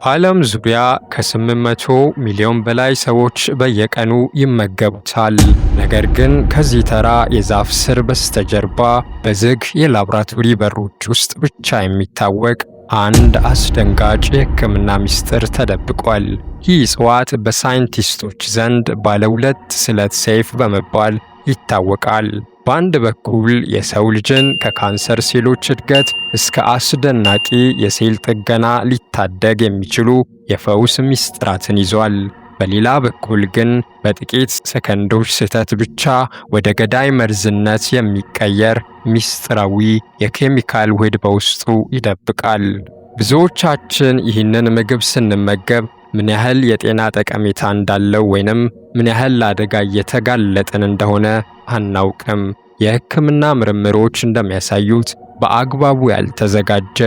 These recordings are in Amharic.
በዓለም ዙሪያ ከ800 ሚሊዮን በላይ ሰዎች በየቀኑ ይመገቡታል። ነገር ግን ከዚህ ተራ የዛፍ ስር በስተጀርባ በዝግ የላቦራቶሪ በሮች ውስጥ ብቻ የሚታወቅ አንድ አስደንጋጭ የሕክምና ምስጢር ተደብቋል። ይህ እጽዋት በሳይንቲስቶች ዘንድ ባለ ሁለት ስለት ሰይፍ በመባል ይታወቃል። በአንድ በኩል የሰው ልጅን ከካንሰር ሴሎች እድገት እስከ አስደናቂ የሴል ጥገና ሊታደግ የሚችሉ የፈውስ ምስጢራትን ይዟል። በሌላ በኩል ግን በጥቂት ሰከንዶች ስህተት ብቻ ወደ ገዳይ መርዝነት የሚቀየር ምስጢራዊ የኬሚካል ውህድ በውስጡ ይደብቃል። ብዙዎቻችን ይህንን ምግብ ስንመገብ ምን ያህል የጤና ጠቀሜታ እንዳለው ወይንም ምን ያህል ለአደጋ እየተጋለጥን እንደሆነ አናውቅም። የሕክምና ምርምሮች እንደሚያሳዩት በአግባቡ ያልተዘጋጀ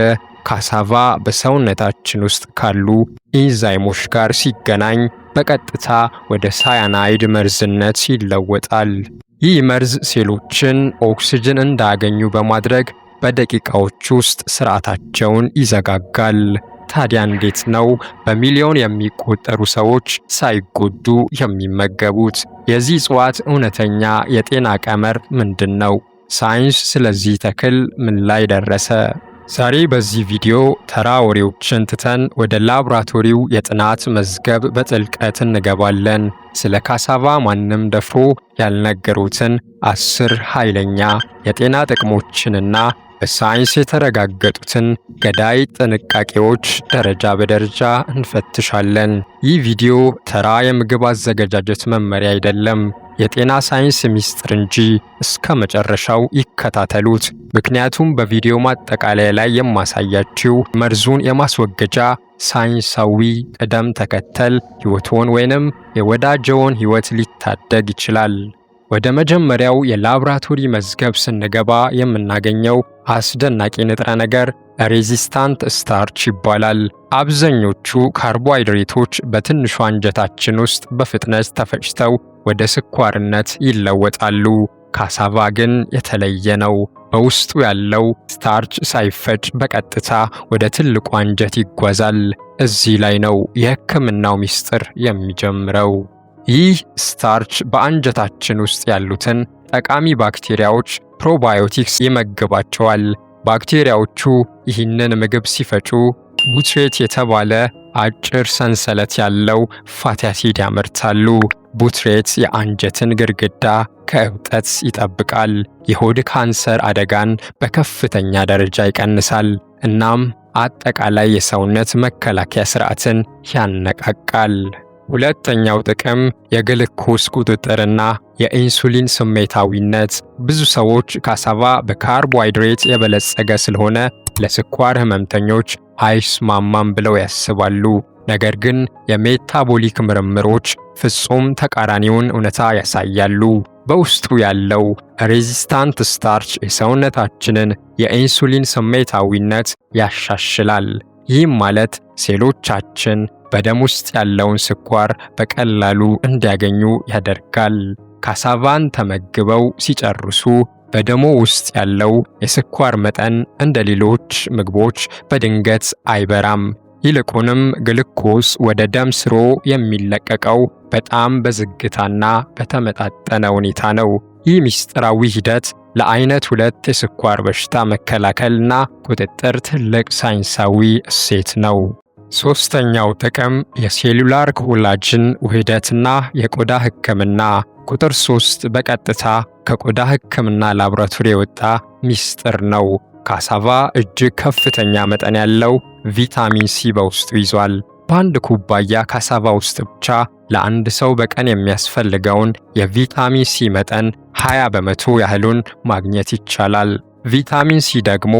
ካሳቫ በሰውነታችን ውስጥ ካሉ ኢንዛይሞች ጋር ሲገናኝ በቀጥታ ወደ ሳያናይድ መርዝነት ይለወጣል። ይህ መርዝ ሴሎችን ኦክስጅን እንዳያገኙ በማድረግ በደቂቃዎች ውስጥ ስርዓታቸውን ይዘጋጋል። ታዲያ እንዴት ነው በሚሊዮን የሚቆጠሩ ሰዎች ሳይጎዱ የሚመገቡት? የዚህ እጽዋት እውነተኛ የጤና ቀመር ምንድን ነው? ሳይንስ ስለዚህ ተክል ምን ላይ ደረሰ? ዛሬ በዚህ ቪዲዮ ተራ ወሬዎችን ትተን ወደ ላቦራቶሪው የጥናት መዝገብ በጥልቀት እንገባለን። ስለ ካሳቫ ማንም ደፍሮ ያልነገሩትን 10 ኃይለኛ የጤና ጥቅሞችንና በሳይንስ የተረጋገጡትን ገዳይ ጥንቃቄዎች ደረጃ በደረጃ እንፈትሻለን። ይህ ቪዲዮ ተራ የምግብ አዘገጃጀት መመሪያ አይደለም፣ የጤና ሳይንስ ምስጢር እንጂ። እስከ መጨረሻው ይከታተሉት፣ ምክንያቱም በቪዲዮ ማጠቃለያ ላይ የማሳያችሁ መርዙን የማስወገጃ ሳይንሳዊ ቅደም ተከተል ሕይወትዎን ወይንም የወዳጅዎን ሕይወት ሊታደግ ይችላል። ወደ መጀመሪያው የላቦራቶሪ መዝገብ ስንገባ የምናገኘው አስደናቂ ንጥረ ነገር ሬዚስታንት ስታርች ይባላል። አብዛኞቹ ካርቦሃይድሬቶች በትንሿ አንጀታችን ውስጥ በፍጥነት ተፈጭተው ወደ ስኳርነት ይለወጣሉ። ካሳቫ ግን የተለየ ነው። በውስጡ ያለው ስታርች ሳይፈጭ በቀጥታ ወደ ትልቁ አንጀት ይጓዛል። እዚህ ላይ ነው የሕክምናው ምስጢር የሚጀምረው። ይህ ስታርች በአንጀታችን ውስጥ ያሉትን ጠቃሚ ባክቴሪያዎች ፕሮባዮቲክስ ይመግባቸዋል። ባክቴሪያዎቹ ይህንን ምግብ ሲፈጩ ቡትሬት የተባለ አጭር ሰንሰለት ያለው ፋቲ አሲድ ያመርታሉ። ቡትሬት የአንጀትን ግድግዳ ከእብጠት ይጠብቃል፣ የሆድ ካንሰር አደጋን በከፍተኛ ደረጃ ይቀንሳል፣ እናም አጠቃላይ የሰውነት መከላከያ ስርዓትን ያነቃቃል። ሁለተኛው ጥቅም የግሉኮስ ቁጥጥርና የኢንሱሊን ስሜታዊነት። ብዙ ሰዎች ካሳቫ በካርቦሃይድሬት የበለጸገ ስለሆነ ለስኳር ህመምተኞች አይስማማም ብለው ያስባሉ። ነገር ግን የሜታቦሊክ ምርምሮች ፍጹም ተቃራኒውን እውነታ ያሳያሉ። በውስጡ ያለው ሬዚስታንት ስታርች የሰውነታችንን የኢንሱሊን ስሜታዊነት ያሻሽላል። ይህም ማለት ሴሎቻችን በደም ውስጥ ያለውን ስኳር በቀላሉ እንዲያገኙ ያደርጋል። ካሳቫን ተመግበው ሲጨርሱ በደሞ ውስጥ ያለው የስኳር መጠን እንደ ሌሎች ምግቦች በድንገት አይበራም። ይልቁንም ግሉኮስ ወደ ደም ስሮ የሚለቀቀው በጣም በዝግታና በተመጣጠነ ሁኔታ ነው። ይህ ምስጢራዊ ሂደት ለአይነት 2 የስኳር በሽታ መከላከልና ቁጥጥር ትልቅ ሳይንሳዊ እሴት ነው። ሶስተኛው ጥቅም የሴሉላር ኮላጅን ውህደትና የቆዳ ሕክምና። ቁጥር 3 በቀጥታ ከቆዳ ሕክምና ላቦራቶሪ የወጣ ምስጢር ነው። ካሳቫ እጅግ ከፍተኛ መጠን ያለው ቪታሚን ሲ በውስጡ ይዟል። በአንድ ኩባያ ካሳቫ ውስጥ ብቻ ለአንድ ሰው በቀን የሚያስፈልገውን የቪታሚን ሲ መጠን 20 በመቶ ያህሉን ማግኘት ይቻላል። ቪታሚን ሲ ደግሞ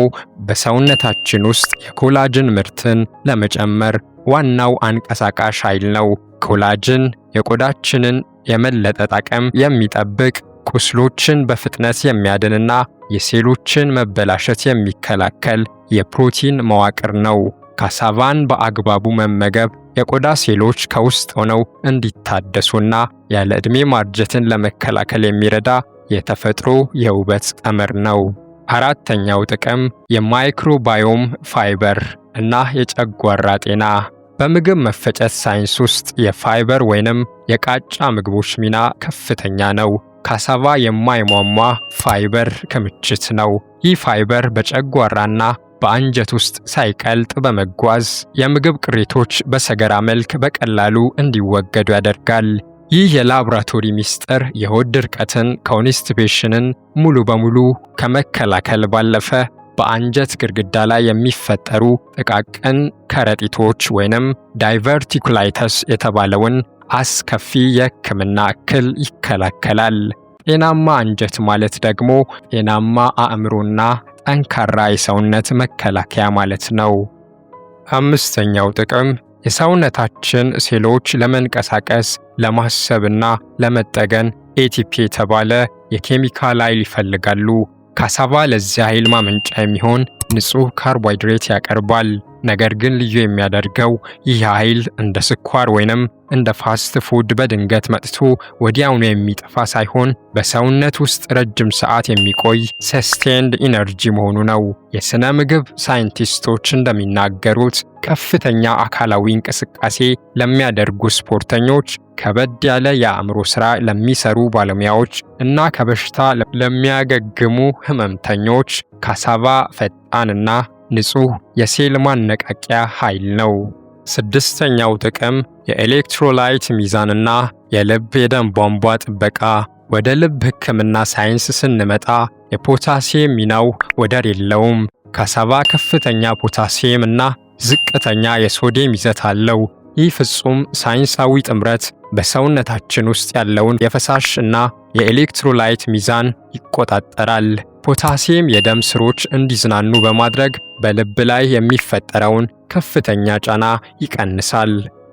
በሰውነታችን ውስጥ የኮላጅን ምርትን ለመጨመር ዋናው አንቀሳቃሽ ኃይል ነው። ኮላጅን የቆዳችንን የመለጠጥ አቅም የሚጠብቅ፣ ቁስሎችን በፍጥነት የሚያድንና የሴሎችን መበላሸት የሚከላከል የፕሮቲን መዋቅር ነው። ካሳቫን በአግባቡ መመገብ የቆዳ ሴሎች ከውስጥ ሆነው እንዲታደሱና ያለ ዕድሜ ማርጀትን ለመከላከል የሚረዳ የተፈጥሮ የውበት ቀመር ነው። አራተኛው ጥቅም የማይክሮባዮም ፋይበር እና የጨጓራ ጤና። በምግብ መፈጨት ሳይንስ ውስጥ የፋይበር ወይንም የቃጫ ምግቦች ሚና ከፍተኛ ነው። ካሳቫ የማይሟሟ ፋይበር ክምችት ነው። ይህ ፋይበር በጨጓራና በአንጀት ውስጥ ሳይቀልጥ በመጓዝ የምግብ ቅሪቶች በሰገራ መልክ በቀላሉ እንዲወገዱ ያደርጋል። ይህ የላቦራቶሪ ሚስጥር የሆድ ድርቀትን፣ ኮንስቲፔሽንን ሙሉ በሙሉ ከመከላከል ባለፈ በአንጀት ግድግዳ ላይ የሚፈጠሩ ጥቃቅን ከረጢቶች ወይንም ዳይቨርቲኩላይተስ የተባለውን አስከፊ የሕክምና እክል ይከላከላል። ጤናማ አንጀት ማለት ደግሞ ጤናማ አእምሮና ጠንካራ የሰውነት መከላከያ ማለት ነው። አምስተኛው ጥቅም የሰውነታችን ሴሎች ለመንቀሳቀስ ለማሰብና ለመጠገን ኤቲፒ የተባለ የኬሚካል ኃይል ይፈልጋሉ። ካሳቫ ለዚህ ኃይል ማመንጫ የሚሆን ንጹህ ካርቦሃይድሬት ያቀርባል። ነገር ግን ልዩ የሚያደርገው ይህ ኃይል እንደ ስኳር ወይንም እንደ ፋስት ፉድ በድንገት መጥቶ ወዲያውኑ የሚጠፋ ሳይሆን በሰውነት ውስጥ ረጅም ሰዓት የሚቆይ ሰስቴንድ ኢነርጂ መሆኑ ነው። የሥነ ምግብ ሳይንቲስቶች እንደሚናገሩት ከፍተኛ አካላዊ እንቅስቃሴ ለሚያደርጉ ስፖርተኞች፣ ከበድ ያለ የአእምሮ ሥራ ለሚሰሩ ባለሙያዎች እና ከበሽታ ለሚያገግሙ ህመምተኞች ካሳቫ ፈጣንና ንጹህ የሴል ማነቃቂያ ኃይል ነው። ስድስተኛው ጥቅም የኤሌክትሮላይት ሚዛንና የልብ የደም ቧንቧ ጥበቃ። ወደ ልብ ሕክምና ሳይንስ ስንመጣ የፖታሲየም ሚናው ወደር የለውም። ካሳቫ ከፍተኛ ፖታሲየም እና ዝቅተኛ የሶዲየም ይዘት አለው። ይህ ፍጹም ሳይንሳዊ ጥምረት በሰውነታችን ውስጥ ያለውን የፈሳሽ እና የኤሌክትሮላይት ሚዛን ይቆጣጠራል። ፖታሲየም የደም ስሮች እንዲዝናኑ በማድረግ በልብ ላይ የሚፈጠረውን ከፍተኛ ጫና ይቀንሳል።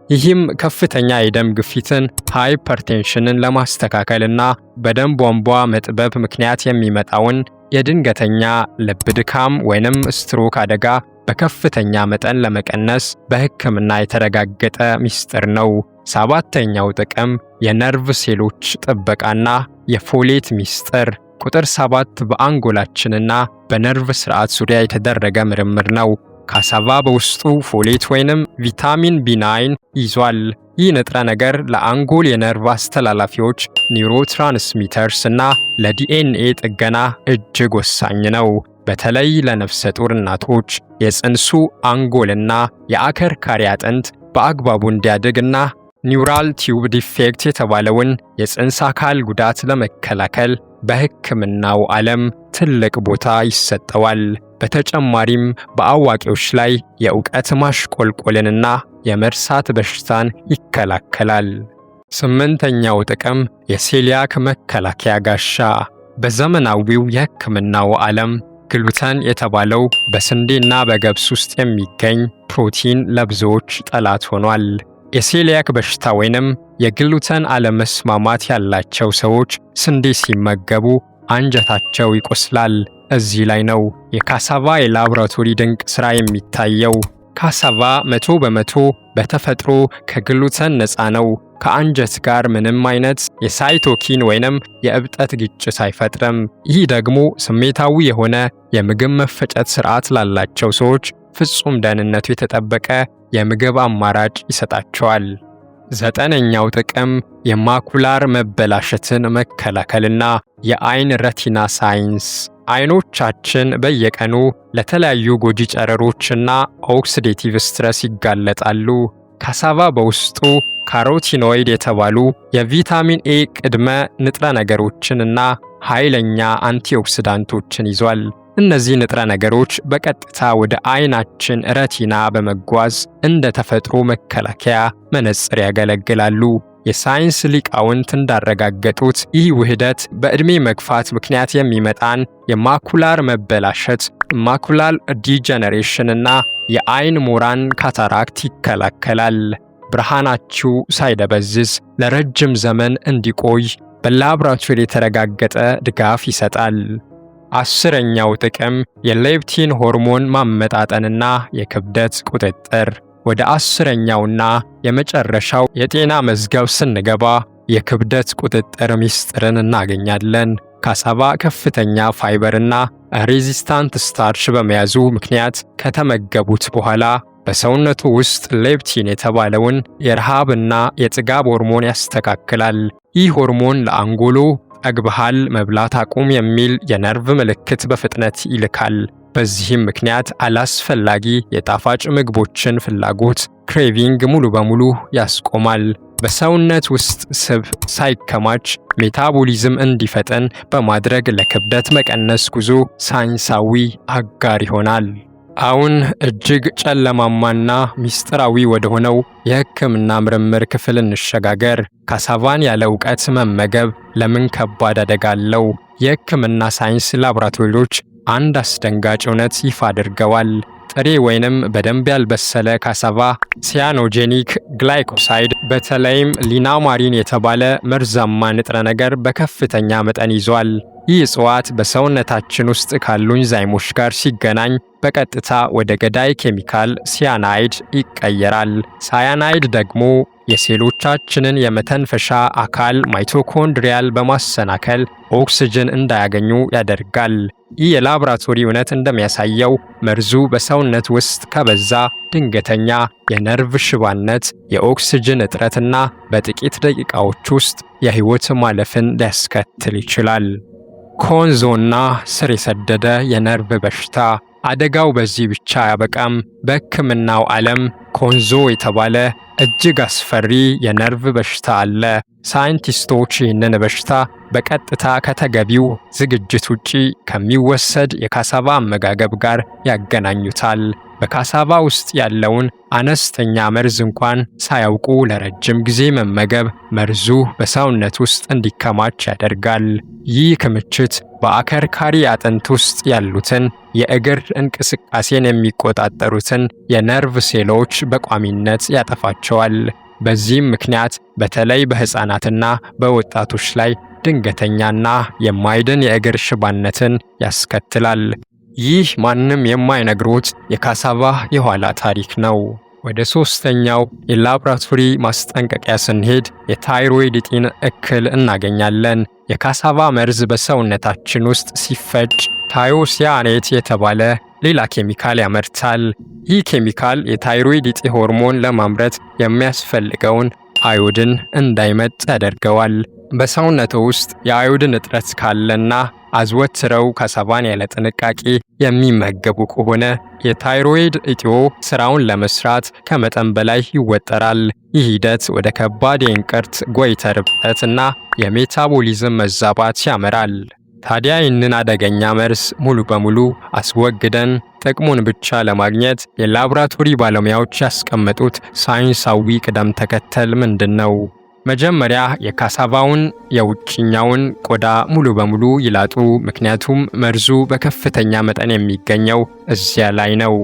ይህም ከፍተኛ የደም ግፊትን፣ ሃይፐርቴንሽንን ለማስተካከልና በደም ቧንቧ መጥበብ ምክንያት የሚመጣውን የድንገተኛ ልብ ድካም ወይንም ስትሮክ አደጋ በከፍተኛ መጠን ለመቀነስ በሕክምና የተረጋገጠ ሚስጥር ነው። ሰባተኛው ጥቅም የነርቭ ሴሎች ጥበቃና የፎሌት ሚስጥር። ቁጥር 7 በአንጎላችንና በነርቭ ስርዓት ዙሪያ የተደረገ ምርምር ነው። ካሳቫ በውስጡ ፎሌት ወይንም ቪታሚን ቢ9 ይዟል። ይህ ንጥረ ነገር ለአንጎል የነርቭ አስተላላፊዎች ኒውሮትራንስሚተርስ እና ለዲኤንኤ ጥገና እጅግ ወሳኝ ነው። በተለይ ለነፍሰ ጡር እናቶች የጽንሱ አንጎልና የአከርካሪ አጥንት በአግባቡ እንዲያድግና ኒውራል ቲዩብ ዲፌክት የተባለውን የጽንስ አካል ጉዳት ለመከላከል በሕክምናው ዓለም ትልቅ ቦታ ይሰጠዋል። በተጨማሪም በአዋቂዎች ላይ የእውቀት ማሽቆልቆልንና የመርሳት በሽታን ይከላከላል። ስምንተኛው ጥቅም የሴሊያክ መከላከያ ጋሻ። በዘመናዊው የሕክምናው ዓለም ግሉተን የተባለው በስንዴና በገብስ ውስጥ የሚገኝ ፕሮቲን ለብዙዎች ጠላት ሆኗል። የሴሊያክ በሽታ ወይንም የግሉተን አለመስማማት ያላቸው ሰዎች ስንዴ ሲመገቡ አንጀታቸው ይቆስላል። እዚህ ላይ ነው የካሳቫ የላቦራቶሪ ድንቅ ሥራ የሚታየው። ካሳቫ 100% በተፈጥሮ ከግሉተን ነፃ ነው። ከአንጀት ጋር ምንም አይነት የሳይቶኪን ወይንም የእብጠት ግጭት አይፈጥርም። ይህ ደግሞ ስሜታዊ የሆነ የምግብ መፈጨት ሥርዓት ላላቸው ሰዎች ፍጹም ደህንነቱ የተጠበቀ የምግብ አማራጭ ይሰጣቸዋል። ዘጠነኛው ጥቅም የማኩላር መበላሸትን መከላከልና የአይን ረቲና ሳይንስ። አይኖቻችን በየቀኑ ለተለያዩ ጎጂ ጨረሮችና ኦክሲዴቲቭ ስትረስ ይጋለጣሉ። ካሳቫ በውስጡ ካሮቲኖይድ የተባሉ የቪታሚን ኤ ቅድመ ንጥረ ነገሮችንና ኃይለኛ አንቲኦክሲዳንቶችን ይዟል። እነዚህ ንጥረ ነገሮች በቀጥታ ወደ አይናችን ረቲና በመጓዝ እንደ ተፈጥሮ መከላከያ መነጽር ያገለግላሉ። የሳይንስ ሊቃውንት እንዳረጋገጡት ይህ ውህደት በዕድሜ መግፋት ምክንያት የሚመጣን የማኩላር መበላሸት፣ ማኩላር ዲጀነሬሽን እና የአይን ሞራን ካታራክት ይከላከላል። ብርሃናችሁ ሳይደበዝዝ ለረጅም ዘመን እንዲቆይ በላቦራቶሪ የተረጋገጠ ድጋፍ ይሰጣል። አስረኛው ጥቅም የሌፕቲን ሆርሞን ማመጣጠንና የክብደት ቁጥጥር። ወደ አስረኛውና የመጨረሻው የጤና መዝገብ ስንገባ የክብደት ቁጥጥር ሚስጥርን እናገኛለን። ካሳቫ ከፍተኛ ፋይበርና ሬዚስታንት ስታርች በመያዙ ምክንያት ከተመገቡት በኋላ በሰውነቱ ውስጥ ሌፕቲን የተባለውን የረሃብና የጥጋብ ሆርሞን ያስተካክላል። ይህ ሆርሞን ለአንጎሎ ጠግበሃል፣ መብላት አቁም የሚል የነርቭ ምልክት በፍጥነት ይልካል። በዚህም ምክንያት አላስፈላጊ የጣፋጭ ምግቦችን ፍላጎት ክሬቪንግ ሙሉ በሙሉ ያስቆማል። በሰውነት ውስጥ ስብ ሳይከማች ሜታቦሊዝም እንዲፈጠን በማድረግ ለክብደት መቀነስ ጉዞ ሳይንሳዊ አጋር ይሆናል። አሁን እጅግ ጨለማማና ሚስጥራዊ ወደሆነው የሕክምና ምርምር ክፍል እንሸጋገር። ካሳቫን ያለ ዕውቀት መመገብ ለምን ከባድ አደጋ አለው? የሕክምና ሳይንስ ላቦራቶሪዎች አንድ አስደንጋጭ እውነት ይፋ አድርገዋል። ጥሬ ወይንም በደንብ ያልበሰለ ካሳቫ ሲያኖጄኒክ ግላይኮሳይድ በተለይም ሊናማሪን የተባለ መርዛማ ንጥረ ነገር በከፍተኛ መጠን ይዟል። ይህ እጽዋት በሰውነታችን ውስጥ ካሉ ኢንዛይሞች ጋር ሲገናኝ በቀጥታ ወደ ገዳይ ኬሚካል ሲያናይድ ይቀየራል። ሳያናይድ ደግሞ የሴሎቻችንን የመተንፈሻ አካል ማይቶኮንድሪያል በማሰናከል ኦክስጅን እንዳያገኙ ያደርጋል። ይህ የላቦራቶሪ እውነት እንደሚያሳየው መርዙ በሰውነት ውስጥ ከበዛ ድንገተኛ የነርቭ ሽባነት፣ የኦክስጅን እጥረትና በጥቂት ደቂቃዎች ውስጥ የሕይወት ማለፍን ሊያስከትል ይችላል። ኮንዞና ስር የሰደደ የነርቭ በሽታ። አደጋው በዚህ ብቻ አያበቃም። በሕክምናው ዓለም ኮንዞ የተባለ እጅግ አስፈሪ የነርቭ በሽታ አለ። ሳይንቲስቶች ይህንን በሽታ በቀጥታ ከተገቢው ዝግጅት ውጪ ከሚወሰድ የካሳቫ አመጋገብ ጋር ያገናኙታል። በካሳቫ ውስጥ ያለውን አነስተኛ መርዝ እንኳን ሳያውቁ ለረጅም ጊዜ መመገብ መርዙ በሰውነት ውስጥ እንዲከማች ያደርጋል። ይህ ክምችት በአከርካሪ አጥንት ውስጥ ያሉትን የእግር እንቅስቃሴን የሚቆጣጠሩትን የነርቭ ሴሎች በቋሚነት ያጠፋቸዋል። በዚህም ምክንያት በተለይ በሕፃናትና በወጣቶች ላይ ድንገተኛና የማይድን የእግር ሽባነትን ያስከትላል። ይህ ማንም የማይነግሮት የካሳቫ የኋላ ታሪክ ነው። ወደ ሶስተኛው የላቦራቶሪ ማስጠንቀቂያ ስንሄድ የታይሮይድ እጢን እክል እናገኛለን። የካሳቫ መርዝ በሰውነታችን ውስጥ ሲፈጭ ታዮሲያኔት የተባለ ሌላ ኬሚካል ያመርታል። ይህ ኬሚካል የታይሮይድ እጢ ሆርሞን ለማምረት የሚያስፈልገውን አዮድን እንዳይመጥ ያደርገዋል። በሰውነቱ ውስጥ የአዮድን እጥረት ካለና አዘወትረው ካሳቫን ያለ ጥንቃቄ የሚመገቡ ከሆነ የታይሮይድ እጢዎ ስራውን ለመስራት ከመጠን በላይ ይወጠራል። ይህ ሂደት ወደ ከባድ የእንቅርት ጎይተር እብጠት እና የሜታቦሊዝም መዛባት ያመራል። ታዲያ ይህንን አደገኛ መርዝ ሙሉ በሙሉ አስወግደን ጥቅሙን ብቻ ለማግኘት የላቦራቶሪ ባለሙያዎች ያስቀመጡት ሳይንሳዊ ቅደም ተከተል ምንድን ነው? መጀመሪያ የካሳቫውን የውጭኛውን ቆዳ ሙሉ በሙሉ ይላጡ፣ ምክንያቱም መርዙ በከፍተኛ መጠን የሚገኘው እዚያ ላይ ነው።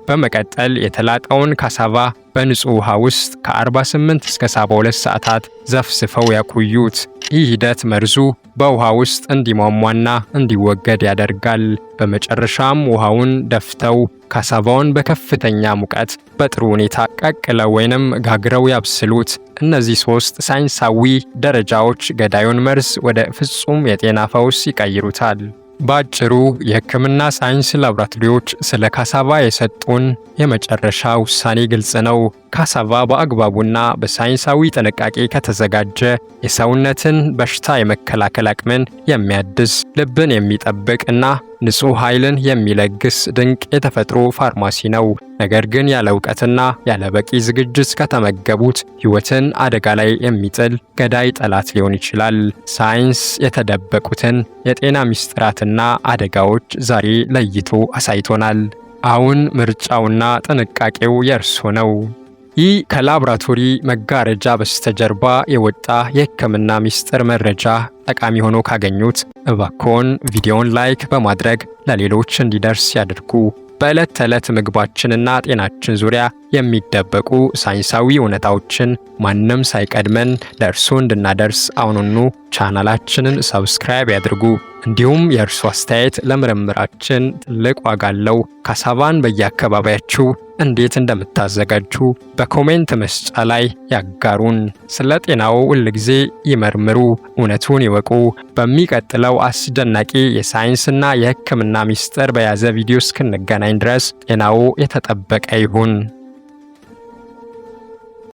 በመቀጠል የተላጠውን ካሳቫ በንጹህ ውሃ ውስጥ ከ48 እስከ 72 ሰዓታት ዘፍስፈው ያቆዩት። ይህ ሂደት መርዙ በውሃ ውስጥ እንዲሟሟና እንዲወገድ ያደርጋል። በመጨረሻም ውሃውን ደፍተው ካሳቫውን በከፍተኛ ሙቀት በጥሩ ሁኔታ ቀቅለው ወይንም ጋግረው ያብስሉት። እነዚህ ሶስት ሳይንሳዊ ደረጃዎች ገዳዩን መርዝ ወደ ፍጹም የጤና ፈውስ ይቀይሩታል። ባጭሩ የሕክምና ሳይንስ ላቦራቶሪዎች ስለ ካሳቫ የሰጡን የመጨረሻ ውሳኔ ግልጽ ነው። ካሳቫ በአግባቡና በሳይንሳዊ ጥንቃቄ ከተዘጋጀ የሰውነትን በሽታ የመከላከል አቅምን የሚያድስ፣ ልብን የሚጠብቅ እና ንጹህ ኃይልን የሚለግስ ድንቅ የተፈጥሮ ፋርማሲ ነው። ነገር ግን ያለ እውቀትና ያለ በቂ ዝግጅት ከተመገቡት ሕይወትን አደጋ ላይ የሚጥል ገዳይ ጠላት ሊሆን ይችላል። ሳይንስ የተደበቁትን የጤና ምስጢራትና አደጋዎች ዛሬ ለይቶ አሳይቶናል። አሁን ምርጫውና ጥንቃቄው የእርሶ ነው። ይህ ከላቦራቶሪ መጋረጃ በስተጀርባ የወጣ የሕክምና ምስጢር መረጃ ጠቃሚ ሆኖ ካገኙት እባክዎን ቪዲዮውን ላይክ በማድረግ ለሌሎች እንዲደርስ ያድርጉ። በዕለት ተዕለት ምግባችንና ጤናችን ዙሪያ የሚደበቁ ሳይንሳዊ እውነታዎችን ማንም ሳይቀድመን ለእርሶ እንድናደርስ አሁኑኑ ቻናላችንን ሰብስክራይብ ያድርጉ። እንዲሁም የእርሶ አስተያየት ለምርምራችን ትልቅ ዋጋ አለው። ካሳቫን በየአካባቢያችሁ እንዴት እንደምታዘጋጁ በኮሜንት መስጫ ላይ ያጋሩን። ስለ ጤናው ሁልጊዜ ይመርምሩ፣ እውነቱን ይወቁ። በሚቀጥለው አስደናቂ የሳይንስና የሕክምና ምስጢር በያዘ ቪዲዮ እስክንገናኝ ድረስ ጤናው የተጠበቀ ይሁን።